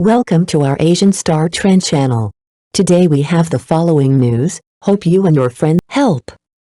Welcome to our Asian Star Trend channel. Today we have the following news. Hope you and your friend help.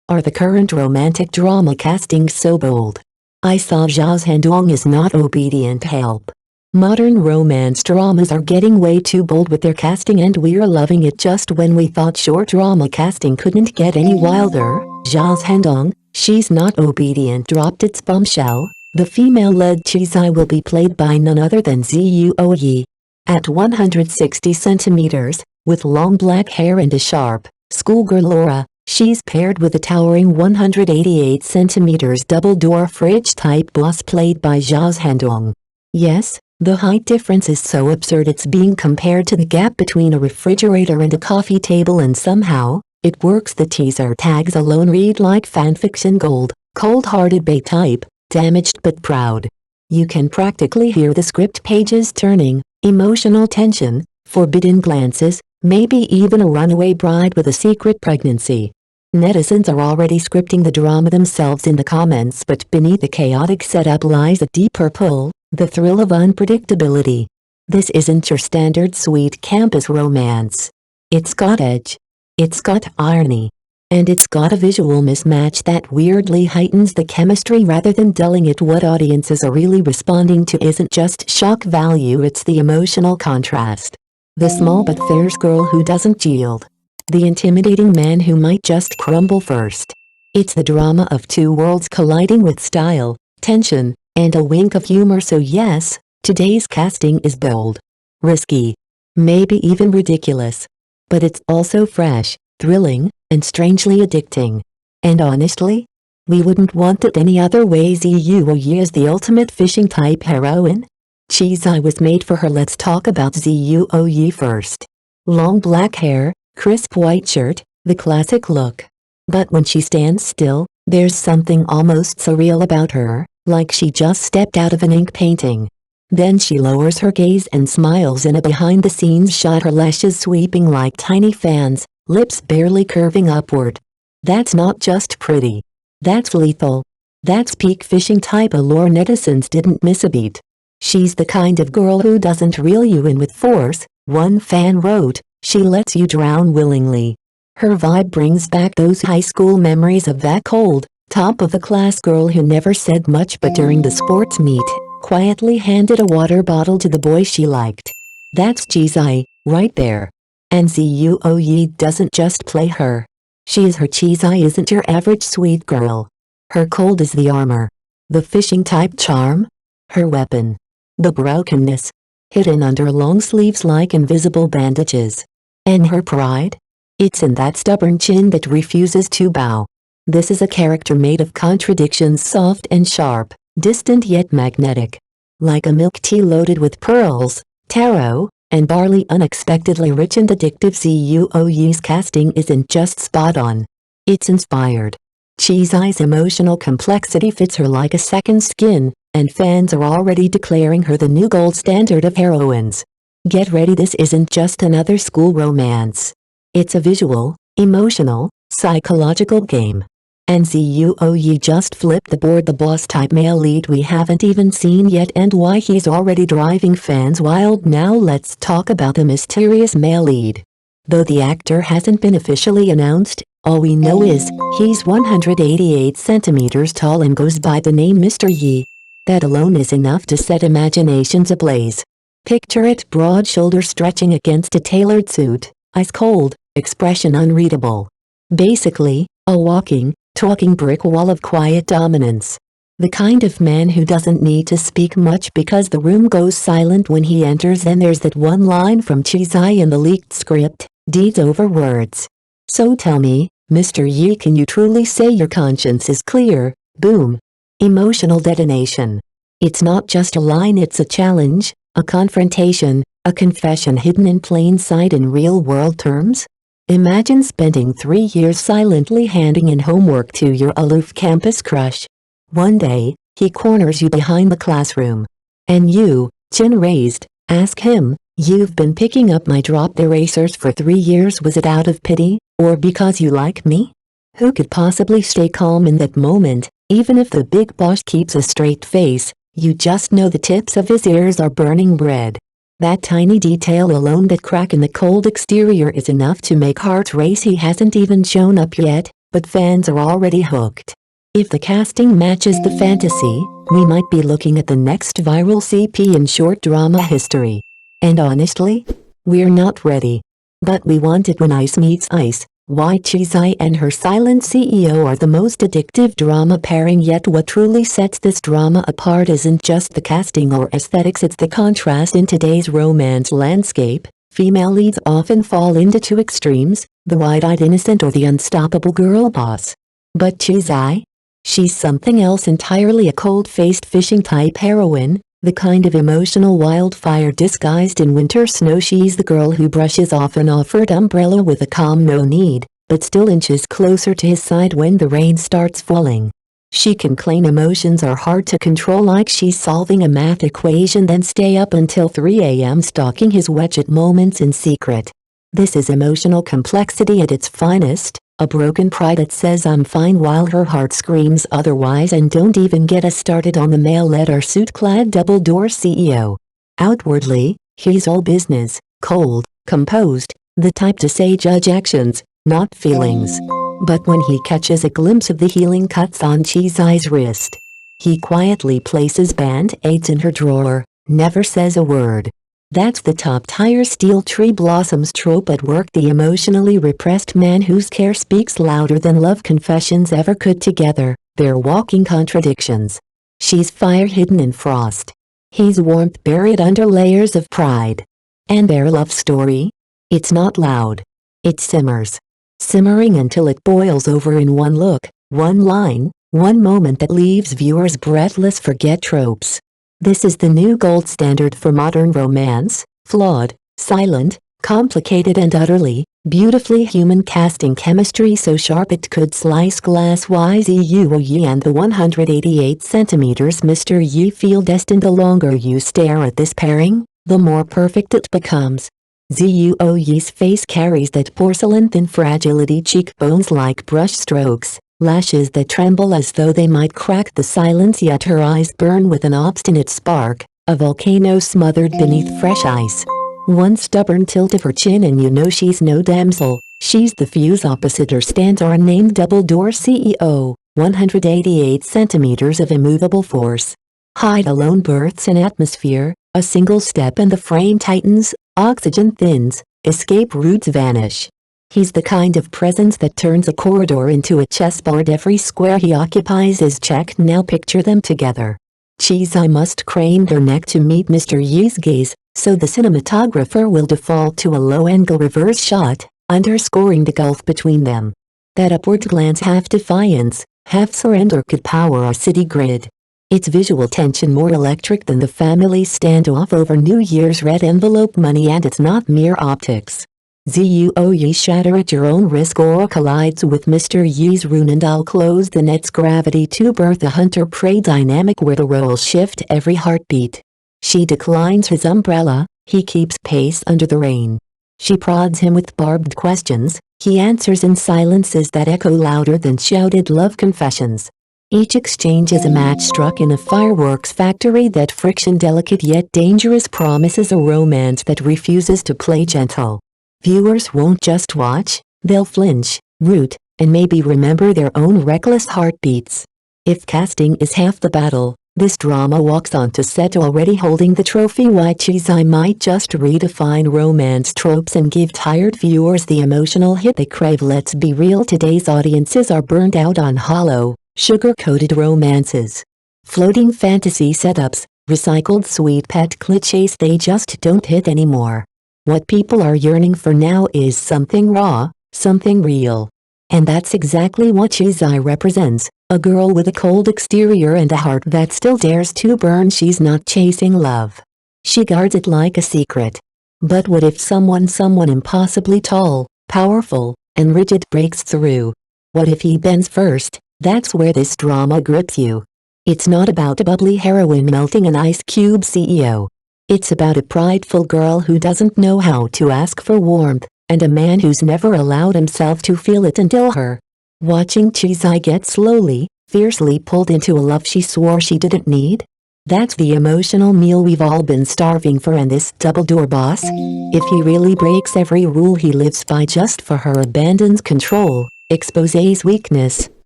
Are the current romantic drama castings so bold? I saw Zhao Zhendong is not obedient. Help. Modern romance dramas are getting way too bold with their casting and we're loving it just when we thought short drama casting couldn't get any wilder. Zhao Zhendong, She's Not Obedient dropped its bombshell. The female-led Chizai will be played by none other than Zhao Yi. At 160 centimeters, with long black hair and a sharp, schoolgirl aura, she's paired with a towering 188 centimeters double-door fridge-type boss played by Zhao Zhendong. Yes, the height difference is so absurd it's being compared to the gap between a refrigerator and a coffee table, and somehow, it works. The teaser tags alone read like fanfiction gold, cold-hearted bae type, damaged but proud. You can practically hear the script pages turning. Emotional tension, forbidden glances, maybe even a runaway bride with a secret pregnancy. Netizens are already scripting the drama themselves in the comments, but beneath the chaotic setup lies a deeper pull, the thrill of unpredictability. This isn't your standard sweet campus romance. It's got edge. It's got irony. And it's got a visual mismatch that weirdly heightens the chemistry rather than dulling it. What audiences are really responding to isn't just shock value, it's the emotional contrast. The small but fierce girl who doesn't yield. The intimidating man who might just crumble first. It's the drama of two worlds colliding with style, tension, and a wink of humor. So yes, today's casting is bold, risky, maybe even ridiculous. But it's also fresh, thrilling, and strangely addicting. And honestly, we wouldn't want it any other way. Zhao Yi is the ultimate fishing type heroine. Chizai was made for her. Let's talk about Zhao Yi first. Long black hair, crisp white shirt, the classic look. But when she stands still, there's something almost surreal about her, like she just stepped out of an ink painting. Then she lowers her gaze and smiles in a behind-the-scenes shot, her lashes sweeping like tiny fans, lips barely curving upward. That's not just pretty. That's lethal. That's peak fishing type allure. Netizens didn't miss a beat. She's the kind of girl who doesn't reel you in with force. One fan wrote, "She lets you drown willingly." Her vibe brings back those high school memories of that cold, top-of-the-class girl who never said much but during the sports meet, quietly handed a water bottle to the boy she liked. That's Chizai, right there. And Zhao Yi doesn't just play her. She is her. Chizai isn't your average sweet girl. Her cold is the armor. The fishing type charm. Her weapon. The brokenness. Hidden under long sleeves like invisible bandages. And her pride? It's in that stubborn chin that refuses to bow. This is a character made of contradictions, soft and sharp, distant yet magnetic. Like a milk tea loaded with pearls, taro, and barley, unexpectedly rich and addictive. Zhao Yi's casting isn't just spot on. It's inspired. Chizai's emotional complexity fits her like a second skin, and fans are already declaring her the new gold standard of heroines. Get ready, this isn't just another school romance. It's a visual, emotional, psychological game. And Zhao Yi just flipped the board. The boss-type male lead we haven't even seen yet, and why he's already driving fans wild. Now let's talk about the mysterious male lead. Though the actor hasn't been officially announced, all we know is, he's 188 centimeters tall and goes by the name Mr. Yi. That alone is enough to set imaginations ablaze. Picture it: broad shoulders stretching against a tailored suit, ice cold, expression unreadable. Basically, a walking, talking brick wall of quiet dominance. The kind of man who doesn't need to speak much because the room goes silent when he enters. Then there's that one line from Chizai in the leaked script, "Deeds over words." So tell me, Mr. Yi, can you truly say your conscience is clear? Boom. Emotional detonation. It's not just a line, it's a challenge, a confrontation, a confession hidden in plain sight. In real-world terms, imagine spending 3 years silently handing in homework to your aloof campus crush. One day, he corners you behind the classroom. And you, chin raised, ask him, "You've been picking up my dropped erasers for 3 years. Was it out of pity, or because you like me?" Who could possibly stay calm in that moment? Even if the big boss keeps a straight face, you just know the tips of his ears are burning red. That tiny detail alone, that crack in the cold exterior, is enough to make hearts race. He hasn't even shown up yet, but fans are already hooked. If the casting matches the fantasy, we might be looking at the next viral CP in short drama history. And honestly, we're not ready. But we want it when ice meets ice. Why Chizai and her silent CEO are the most addictive drama pairing. Yet what truly sets this drama apart isn't just the casting or aesthetics, it's the contrast in today's romance landscape. Female leads often fall into two extremes, the wide-eyed innocent or the unstoppable girl boss. But Chizai? She's something else entirely, a cold-faced fishing type heroine, the kind of emotional wildfire disguised in winter snow. She's the girl who brushes off an offered umbrella with a calm no need, but still inches closer to his side when the rain starts falling. She can claim emotions are hard to control, like she's solving a math equation, then stay up until 3 a.m. stalking his wretched moments in secret. This is emotional complexity at its finest. A broken pride that says I'm fine while her heart screams otherwise. And don't even get us started on the male leather suit-clad double-door CEO. Outwardly, he's all business, cold, composed, the type to say judge actions, not feelings. But when he catches a glimpse of the healing cuts on Chizai's wrist, he quietly places band-aids in her drawer, never says a word. That's the top-tier steel tree blossoms trope at work, the emotionally repressed man whose care speaks louder than love confessions ever could. Together, they're walking contradictions. She's fire hidden in frost. He's warmth buried under layers of pride. And their love story? It's not loud. It simmers. Simmering until it boils over in one look, one line, one moment that leaves viewers breathless. Forget tropes. This is the new gold standard for modern romance, flawed, silent, complicated and utterly, beautifully human casting, chemistry so sharp it could slice glass. Zhao Yi and the 188 centimeters Mr. Yi feel destined. The longer you stare at this pairing, the more perfect it becomes. Zhao Yi's face carries that porcelain-thin fragility, cheekbones like brush strokes, lashes that tremble as though they might crack the silence, yet her eyes burn with an obstinate spark, a volcano smothered beneath fresh ice. One stubborn tilt of her chin and you know she's no damsel. She's the fuse. Opposite her stands our unnamed double-door CEO, 188 centimeters of immovable force. Height alone births an atmosphere, a single step and the frame tightens, oxygen thins, escape routes vanish. He's the kind of presence that turns a corridor into a chessboard. Every square he occupies is checked. Now picture them together. Chizai must crane her neck to meet Mr. Yi's gaze, so the cinematographer will default to a low-angle reverse shot, underscoring the gulf between them. That upward glance, half defiance, half surrender, could power our city grid. Its visual tension more electric than the family standoff over New Year's red envelope money, and it's not mere optics. Zhao Yi, shatter at your own risk or collides with Mr. Yi's rune and I'll close the net's gravity to birth a hunter-prey dynamic where the roles shift every heartbeat. She declines his umbrella, he keeps pace under the rain. She prods him with barbed questions, he answers in silences that echo louder than shouted love confessions. Each exchange is a match struck in a fireworks factory. That friction, delicate yet dangerous, promises a romance that refuses to play gentle. Viewers won't just watch, they'll flinch, root, and maybe remember their own reckless heartbeats. If casting is half the battle, this drama walks onto set already holding the trophy. Why Chizai might just redefine romance tropes and give tired viewers the emotional hit they crave. Let's be real, today's audiences are burned out on hollow, sugar-coated romances. Floating fantasy setups, recycled sweet pet clichés, they just don't hit anymore. What people are yearning for now is something raw, something real. And that's exactly what Chizai represents, a girl with a cold exterior and a heart that still dares to burn. She's not chasing love. She guards it like a secret. But what if someone impossibly tall, powerful, and rigid breaks through? What if he bends first? That's where this drama grips you. It's not about a bubbly heroine melting an ice cube CEO. It's about a prideful girl who doesn't know how to ask for warmth, and a man who's never allowed himself to feel it until her. Watching Chizai get slowly, fiercely pulled into a love she swore she didn't need? That's the emotional meal we've all been starving for, and this double-door boss? If he really breaks every rule he lives by just for her, abandons control, exposes weakness,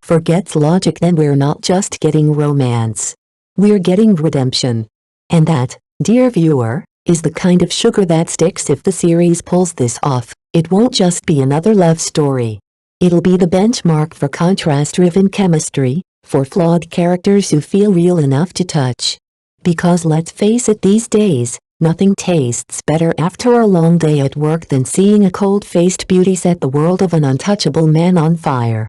forgets logic, then we're not just getting romance. We're getting redemption. And that, dear viewer, is the kind of sugar that sticks. If the series pulls this off, it won't just be another love story. It'll be the benchmark for contrast-driven chemistry, for flawed characters who feel real enough to touch. Because let's face it, these days, nothing tastes better after a long day at work than seeing a cold-faced beauty set the world of an untouchable man on fire.